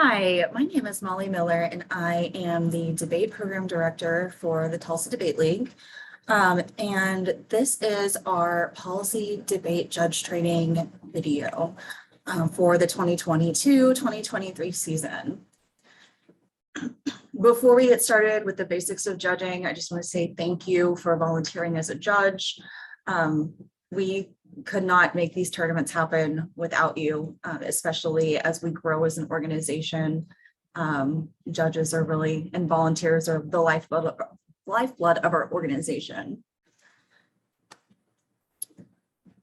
Hi, my name is Molly Miller, and I am the debate program director for the Tulsa Debate League. And this is our policy debate judge training video for the 2022-2023 season. Before we get started with the basics of judging, I just want to say thank you for volunteering as a judge. We could not make these tournaments happen without you, especially as we grow as an organization. Judges are really, and volunteers are the lifeblood of our organization.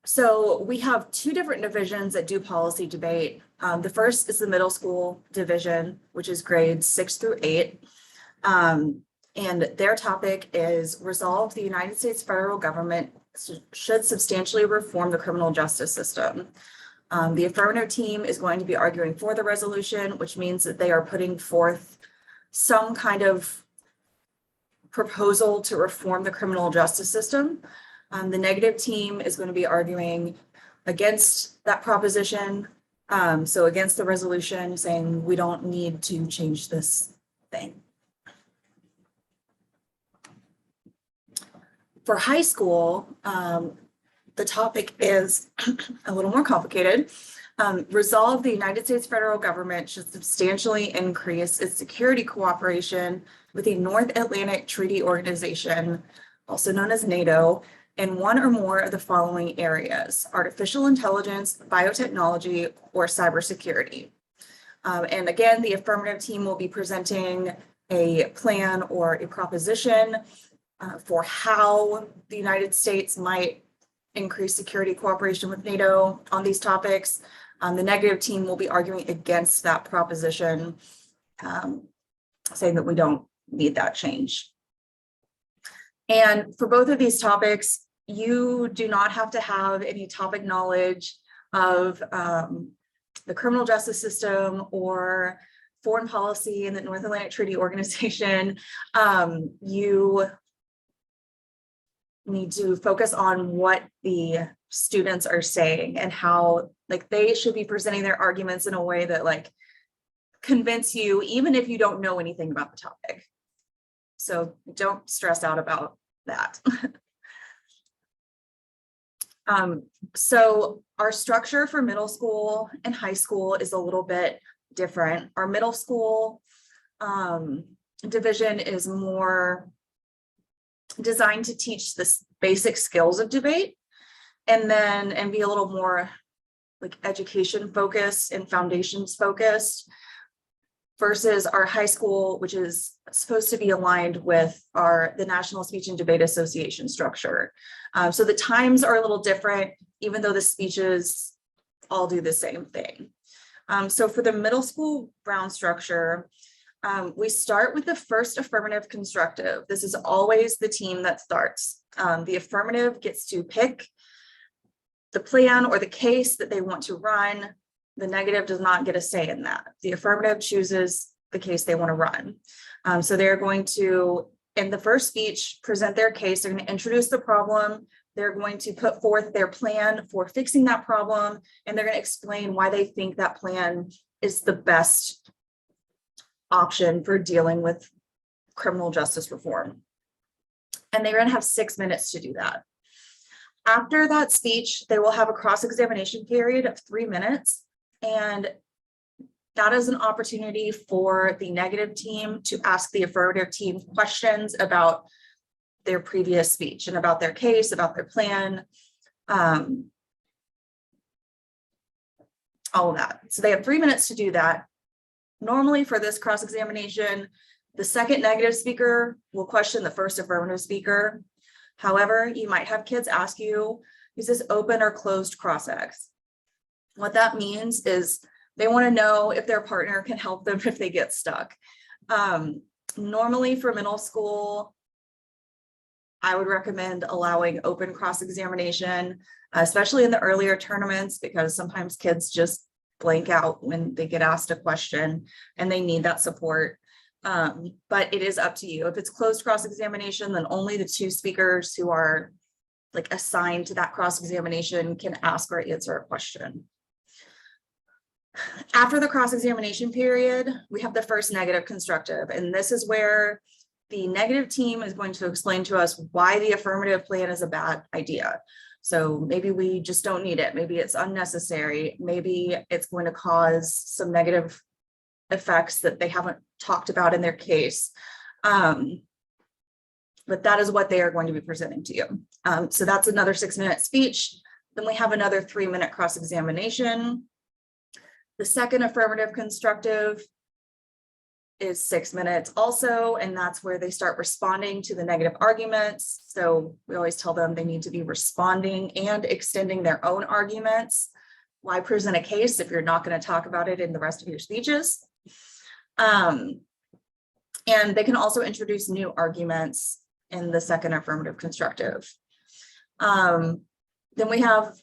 So we have two different divisions that do policy debate. The first is the middle school division, which is grades 6 through 8. And their topic is resolve the United States federal government should substantially reform the criminal justice system. The affirmative team is going to be arguing for the resolution, which means that they are putting forth some kind of proposal to reform the criminal justice system. The negative team is going to be arguing against that proposition. So against the resolution, saying we don't need to change this thing. For high school, the topic is a little more complicated. Resolve the United States federal government should substantially increase its security cooperation with the North Atlantic Treaty Organization, also known as NATO, in one or more of the following areas: artificial intelligence, biotechnology, or cybersecurity. And again, the affirmative team will be presenting a plan or a proposition for how the United States might increase security cooperation with NATO on these topics. The negative team will be arguing against that proposition, saying that we don't need that change. And for both of these topics, you do not have to have any topic knowledge of the criminal justice system or foreign policy in the North Atlantic Treaty Organization. You need to focus on what the students are saying and how they should be presenting their arguments in a way that convince you, even if you don't know anything about the topic. So don't stress out about that. So our structure for middle school and high school is a little bit different. Our middle school division is more designed to teach the basic skills of debate and be a little more education focused and foundations focused, versus our high school, which is supposed to be aligned with the National Speech and Debate Association structure. So the times are a little different, even though the speeches all do the same thing. So for the middle school round structure, we start with the first affirmative constructive. This is always the team that starts. The affirmative gets to pick the plan or the case that they want to run. The negative does not get a say in that. The affirmative chooses the case they want to run. So they're going to, in the first speech, present their case. They're going to introduce the problem. They're going to put forth their plan for fixing that problem, and they're going to explain why they think that plan is the best option for dealing with criminal justice reform. And they're going to have 6 minutes to do that. After that speech, they will have a cross-examination period of 3 minutes. And that is an opportunity for the negative team to ask the affirmative team questions about their previous speech and about their case, about their plan, all of that. So they have 3 minutes to do that. Normally for this cross-examination, the second negative speaker will question the first affirmative speaker. However, you might have kids ask you, is this open or closed cross-ex? What that means is they want to know if their partner can help them if they get stuck. Normally for middle school, I would recommend allowing open cross-examination, especially in the earlier tournaments, because sometimes kids just blank out when they get asked a question and they need that support. But it is up to you. If it's closed cross-examination, then only the 2 speakers who are assigned to that cross-examination can ask or answer a question. After the cross-examination period, we have the first negative constructive, and this is where the negative team is going to explain to us why the affirmative plan is a bad idea. So maybe we just don't need it. Maybe it's unnecessary. Maybe it's going to cause some negative effects that they haven't talked about in their case. But that is what they are going to be presenting to you. So that's another 6-minute speech. Then we have another 3-minute cross-examination. The second affirmative constructive is 6 minutes also, and that's where they start responding to the negative arguments. So we always tell them they need to be responding and extending their own arguments. Why present a case if you're not going to talk about it in the rest of your speeches? And they can also introduce new arguments in the second affirmative constructive. Then we have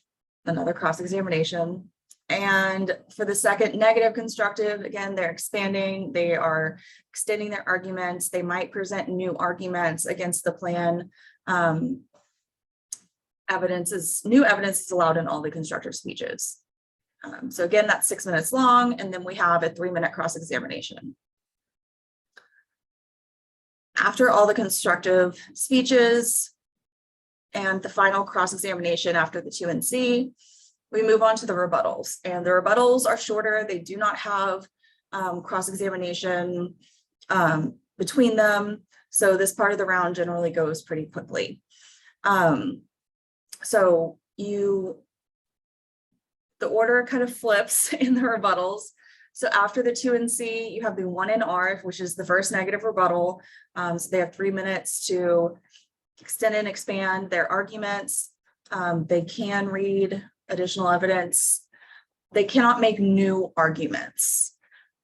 another cross-examination. And for the second negative constructive, again, they're expanding, they are extending their arguments. They might present new arguments against the plan. New evidence is allowed in all the constructive speeches. So again, that's 6 minutes long. And then we have a 3-minute cross-examination. After all the constructive speeches and the final cross-examination after the 2&C, we move on to the rebuttals, and the rebuttals are shorter. They do not have cross-examination between them. So this part of the round generally goes pretty quickly. So the order kind of flips in the rebuttals. So after the 2&C, you have the 1NR, which is the first negative rebuttal. So they have 3 minutes to extend and expand their arguments. They can read additional evidence. They cannot make new arguments,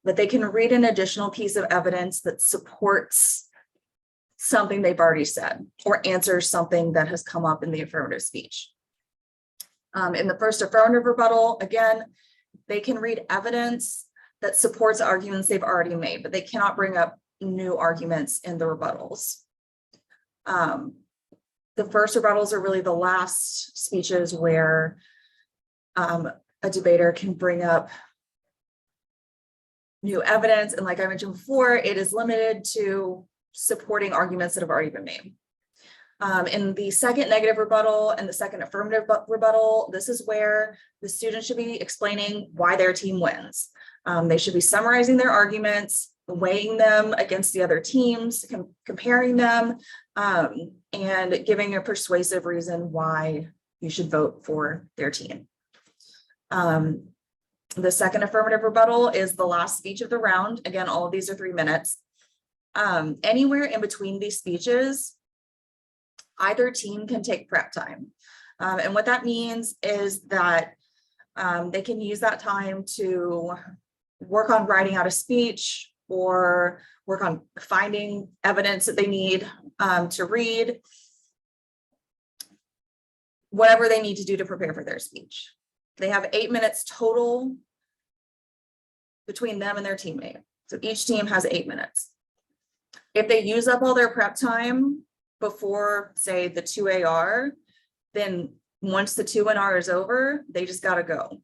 but they can read an additional piece of evidence that supports something they've already said or answers something that has come up in the affirmative speech. In the first affirmative rebuttal, again, they can read evidence that supports arguments they've already made, but they cannot bring up new arguments in the rebuttals. The first rebuttals are really the last speeches where a debater can bring up new evidence. And like I mentioned before, it is limited to supporting arguments that have already been made. In the second negative rebuttal and the second affirmative rebuttal, this is where the student should be explaining why their team wins. They should be summarizing their arguments, weighing them against the other teams, comparing them, and giving a persuasive reason why you should vote for their team. The second affirmative rebuttal is the last speech of the round. Again, all of these are 3 minutes. Anywhere in between these speeches, either team can take prep time. And what that means is that they can use that time to work on writing out a speech or work on finding evidence that they need to read, whatever they need to do to prepare for their speech. They have 8 minutes total between them and their teammate. So each team has 8 minutes. If they use up all their prep time before, say, the 2AR, then once the 2NR is over, they just got to go.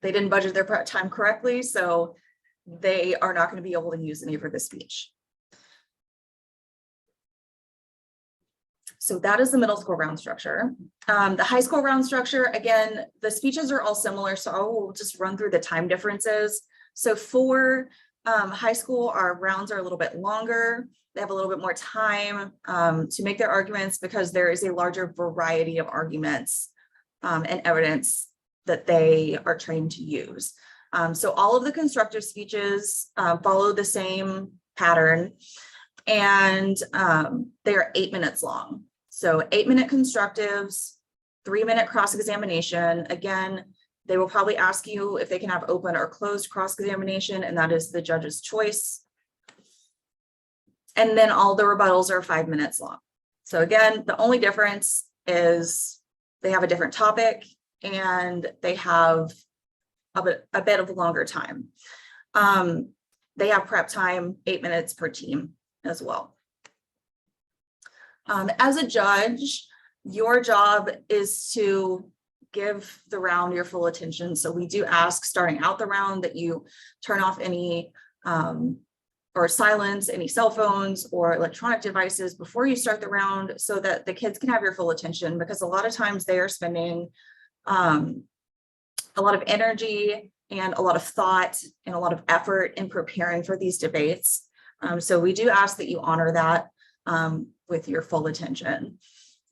They didn't budget their prep time correctly, so they are not going to be able to use any for this speech. So that is the middle school round structure. The high school round structure, again, the speeches are all similar, so I will just run through the time differences. So for high school, our rounds are a little bit longer. They have a little bit more time to make their arguments because there is a larger variety of arguments and evidence that they are trained to use. So all of the constructive speeches follow the same pattern, and they are 8 minutes long. So 8-minute constructives, 3-minute cross-examination. Again, they will probably ask you if they can have open or closed cross-examination, and that is the judge's choice. And then all the rebuttals are 5 minutes long. So again, the only difference is they have a different topic and they have a bit of a longer time. They have prep time, 8 minutes per team as well. As a judge, your job is to give the round your full attention. So we do ask starting out the round that you turn off any or silence any cell phones or electronic devices before you start the round so that the kids can have your full attention, because a lot of times they are spending a lot of energy and a lot of thought and a lot of effort in preparing for these debates. So we do ask that you honor that with your full attention.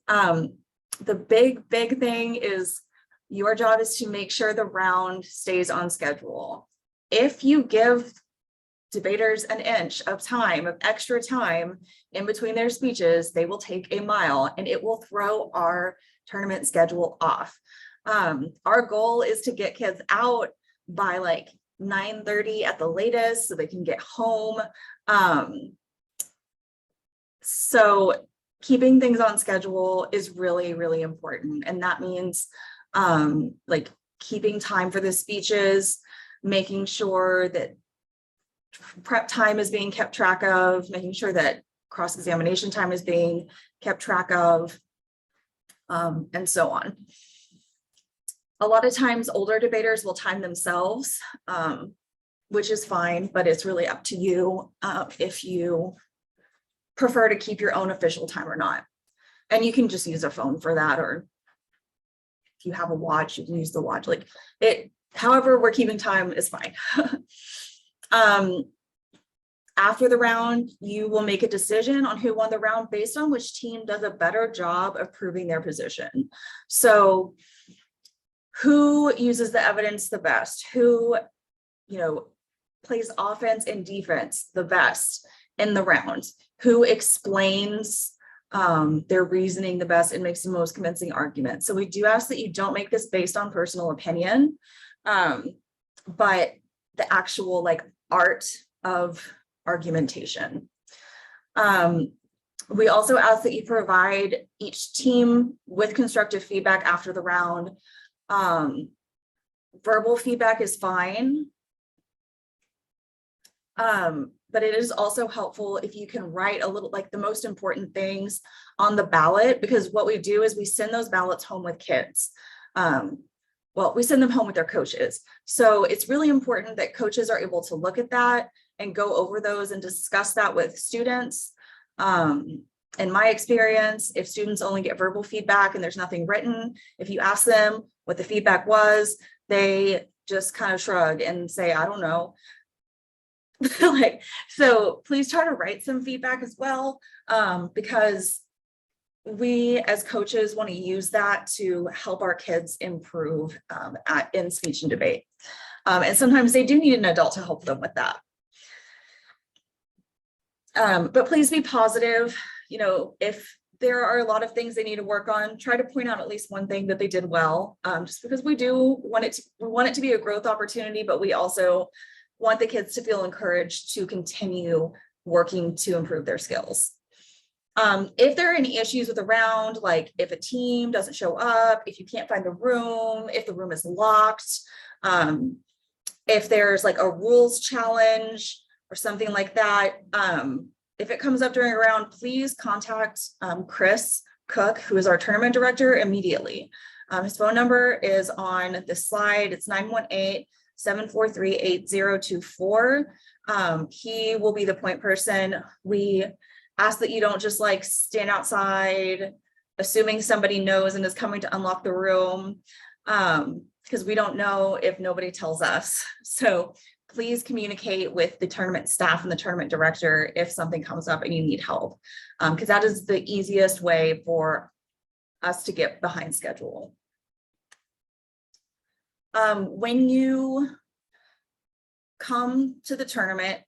The big thing is your job is to make sure the round stays on schedule. If you give debaters an inch of time, of extra time in between their speeches, they will take a mile and it will throw our tournament schedule off. Our goal is to get kids out by like 9:30 at the latest so they can get home. So keeping things on schedule is really, really important. And that means like keeping time for the speeches, making sure that prep time is being kept track of, making sure that cross-examination time is being kept track of, and so on. A lot of times older debaters will time themselves, which is fine, but it's really up to you if you prefer to keep your own official time or not. And you can just use a phone for that, or if you have a watch, you can use the watch. Like it, however we're keeping time is fine. After the round, you will make a decision on who won the round based on which team does a better job of proving their position. So who uses the evidence the best? Who, plays offense and defense the best in the round? Who explains their reasoning the best and makes the most convincing argument? So we do ask that you don't make this based on personal opinion, but the actual like art of argumentation. We also ask that you provide each team with constructive feedback after the round. Verbal feedback is fine, but it is also helpful if you can write a little, like the most important things on the ballot, because what we do is we send those ballots home with kids. Well, we send them home with their coaches. So it's really important that coaches are able to look at that and go over those and discuss that with students. In my experience, if students only get verbal feedback and there's nothing written, if you ask them what the feedback was, they just kind of shrug and say, I don't know. So please try to write some feedback as well, because we as coaches want to use that to help our kids improve in speech and debate. And sometimes they do need an adult to help them with that. But please be positive. If there are a lot of things they need to work on, try to point out at least one thing that they did well, just because we want it to be a growth opportunity, but we also want the kids to feel encouraged to continue working to improve their skills. If there are any issues with the round, like if a team doesn't show up, if you can't find the room, if the room is locked, if there's like a rules challenge or something like that, if it comes up during a round, please contact Chris Cook, who is our tournament director, immediately. His phone number is on the slide. It's 918-743-8024. He will be the point person. We ask that you don't just like stand outside assuming somebody knows and is coming to unlock the room, because we don't know if nobody tells us. So please communicate with the tournament staff and the tournament director if something comes up and you need help, because that is the easiest way for us to get behind schedule. When you come to the tournament,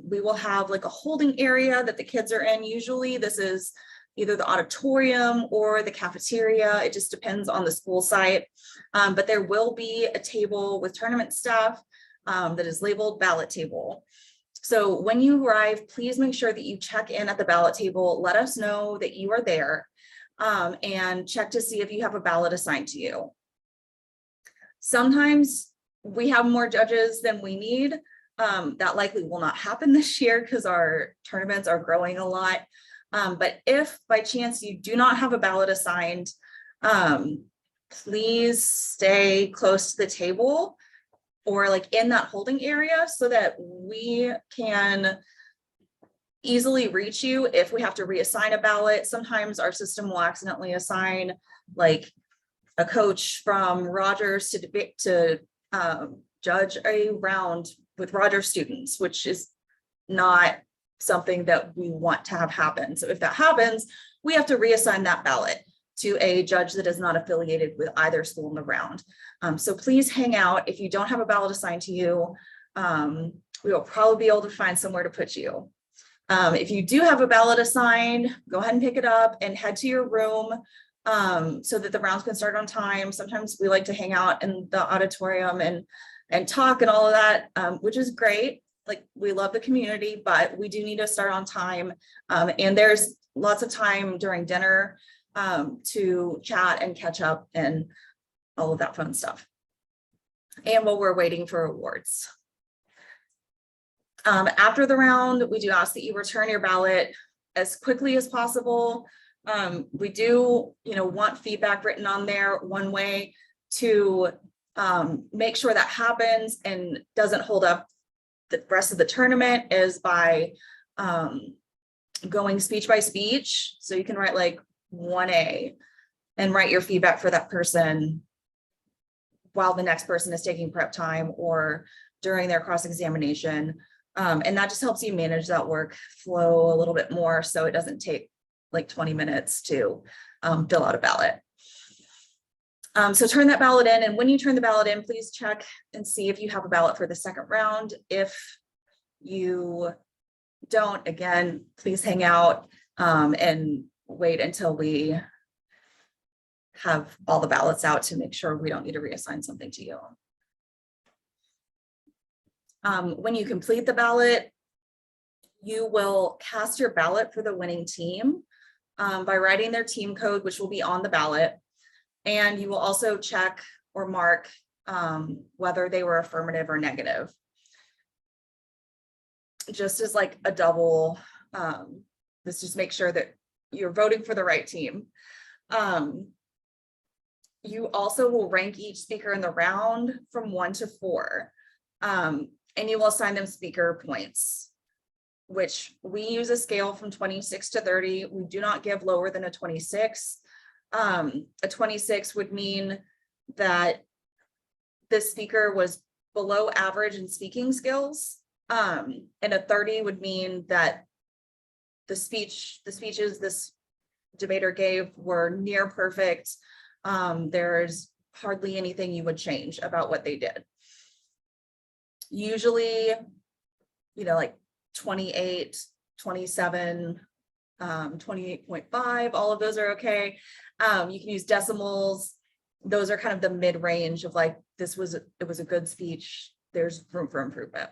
we will have like a holding area that the kids are in. Usually this is either the auditorium or the cafeteria. It just depends on the school site. But there will be a table with tournament staff that is labeled ballot table. So when you arrive, please make sure that you check in at the ballot table. Let us know that you are there, and check to see if you have a ballot assigned to you. Sometimes we have more judges than we need. That likely will not happen this year because our tournaments are growing a lot. But if by chance you do not have a ballot assigned, please stay close to the table or like in that holding area so that we can easily reach you if we have to reassign a ballot. Sometimes our system will accidentally assign like a coach from Rogers to judge a round with Rogers students, which is not something that we want to have happen. So if that happens, we have to reassign that ballot to a judge that is not affiliated with either school in the round. So please hang out. If you don't have a ballot assigned to you, we will probably be able to find somewhere to put you. If you do have a ballot assigned, go ahead and pick it up and head to your room so that the rounds can start on time. Sometimes we like to hang out in the auditorium and talk and all of that, which is great. Like, we love the community, but we do need to start on time. And there's lots of time during dinner to chat and catch up and all of that fun stuff. And while we're waiting for awards. After the round, we do ask that you return your ballot as quickly as possible. We do, want feedback written on there. One way to make sure that happens and doesn't hold up the rest of the tournament is by going speech by speech. So you can write like 1A and write your feedback for that person while the next person is taking prep time or during their cross-examination. And that just helps you manage that workflow a little bit more so it doesn't take like 20 minutes to fill out a ballot. So turn that ballot in, and when you turn the ballot in, please check and see if you have a ballot for the second round. If you don't, again, please hang out and wait until we have all the ballots out to make sure we don't need to reassign something to you. When you complete the ballot, you will cast your ballot for the winning team by writing their team code, which will be on the ballot. And you will also check or mark whether they were affirmative or negative. Just as like a double, this just make sure that you're voting for the right team. You also will rank each speaker in the round from 1 to 4. And you will assign them speaker points, which we use a scale from 26 to 30. We do not give lower than a 26. A 26 would mean that the speaker was below average in speaking skills. And a 30 would mean that the speeches this debater gave were near perfect. There's hardly anything you would change about what they did. Usually, like 28, 27, 28.5, all of those are okay. You can use decimals. Those are kind of the mid-range of like, it was a good speech. There's room for improvement.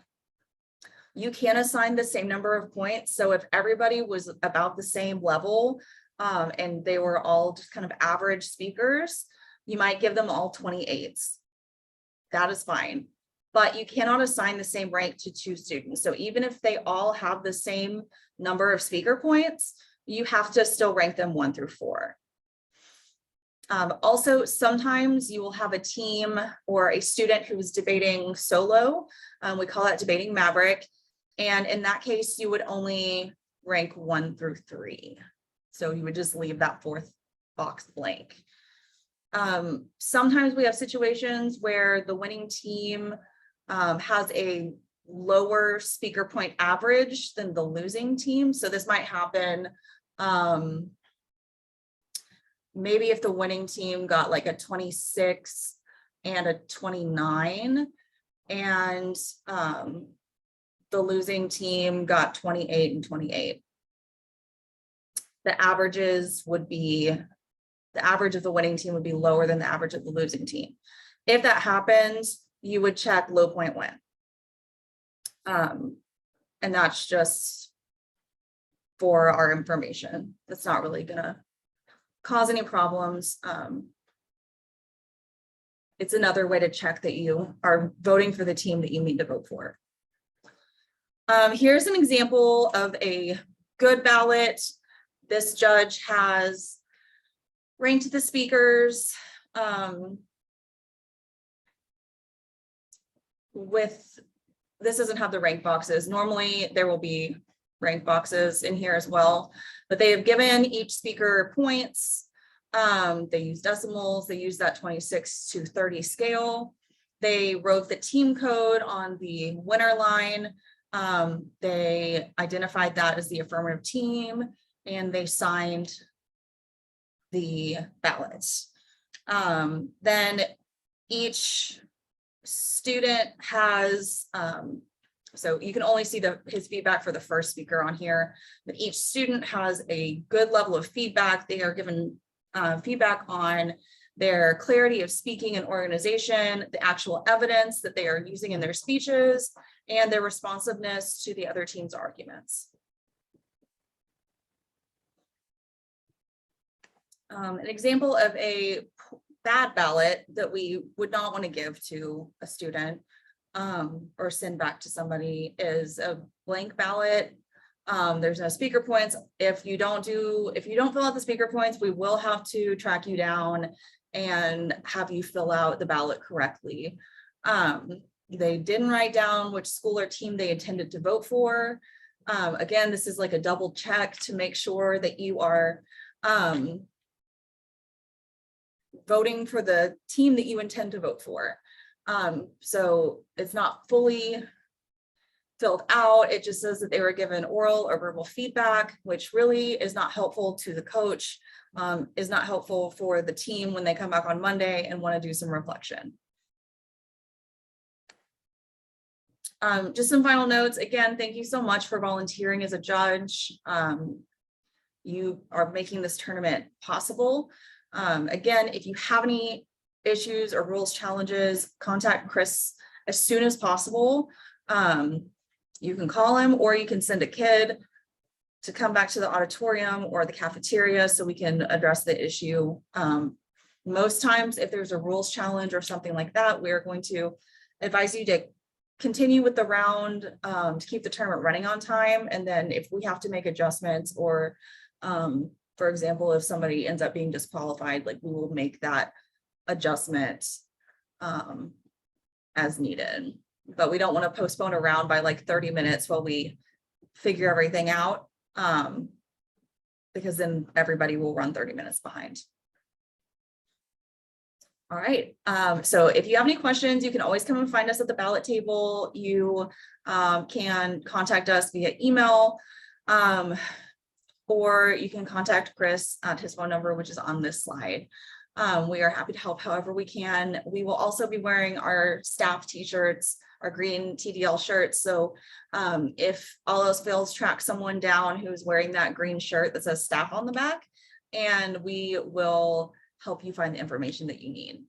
You can assign the same number of points. So if everybody was about the same level and they were all just kind of average speakers, you might give them all 28s. That is fine. But you cannot assign the same rank to 2 students. So even if they all have the same number of speaker points, you have to still rank them 1 through 4. Also, sometimes you will have a team or a student who is debating solo. We call that debating maverick. And in that case, you would only rank 1 through 3. So you would just leave that 4th box blank. Sometimes we have situations where the winning team has a lower speaker point average than the losing team. So this might happen maybe if the winning team got like a 26 and a 29 and the losing team got 28 and 28. The average of the winning team would be lower than the average of the losing team. If that happens, you would check low point win. And that's just for our information. That's not really gonna cause any problems. It's another way to check that you are voting for the team that you need to vote for. Here's an example of a good ballot. This judge has ranked the speakers This doesn't have the rank boxes. Normally there will be rank boxes in here as well, but they have given each speaker points. They use decimals, they use that 26 to 30 scale. They wrote the team code on the winner line. They identified that as the affirmative team, and they signed the ballots. Then each student has, so you can only see his feedback for the first speaker on here, but each student has a good level of feedback. They are given feedback on their clarity of speaking and organization, the actual evidence that they are using in their speeches, and their responsiveness to the other team's arguments. An example of a bad ballot that we would not want to give to a student or send back to somebody is a blank ballot. There's no speaker points. If you don't fill out the speaker points, we will have to track you down and have you fill out the ballot correctly. They didn't write down which school or team they intended to vote for. Again, this is like a double check to make sure that you are voting for the team that you intend to vote for. So it's not fully filled out. It just says that they were given oral or verbal feedback, which really is not helpful to the coach, is not helpful for the team when they come back on Monday and want to do some reflection. Just some final notes. Again, thank you so much for volunteering as a judge. You are making this tournament possible. Again, if you have any issues or rules challenges, contact Chris as soon as possible. You can call him, or you can send a kid to come back to the auditorium or the cafeteria so we can address the issue. Most times, if there's a rules challenge or something like that, we're going to advise you to continue with the round to keep the tournament running on time. And then if we have to make adjustments, or for example, if somebody ends up being disqualified, like, we will make that adjustment as needed. But we don't want to postpone a round by like 30 minutes while we figure everything out, because then everybody will run 30 minutes behind. All right, so if you have any questions, you can always come and find us at the ballot table. You can contact us via email, or you can contact Chris at his phone number, which is on this slide. We are happy to help however we can. We will also be wearing our staff t-shirts, our green TDL shirts. So if all else fails, track someone down who's wearing that green shirt that says staff on the back, and we will help you find the information that you need.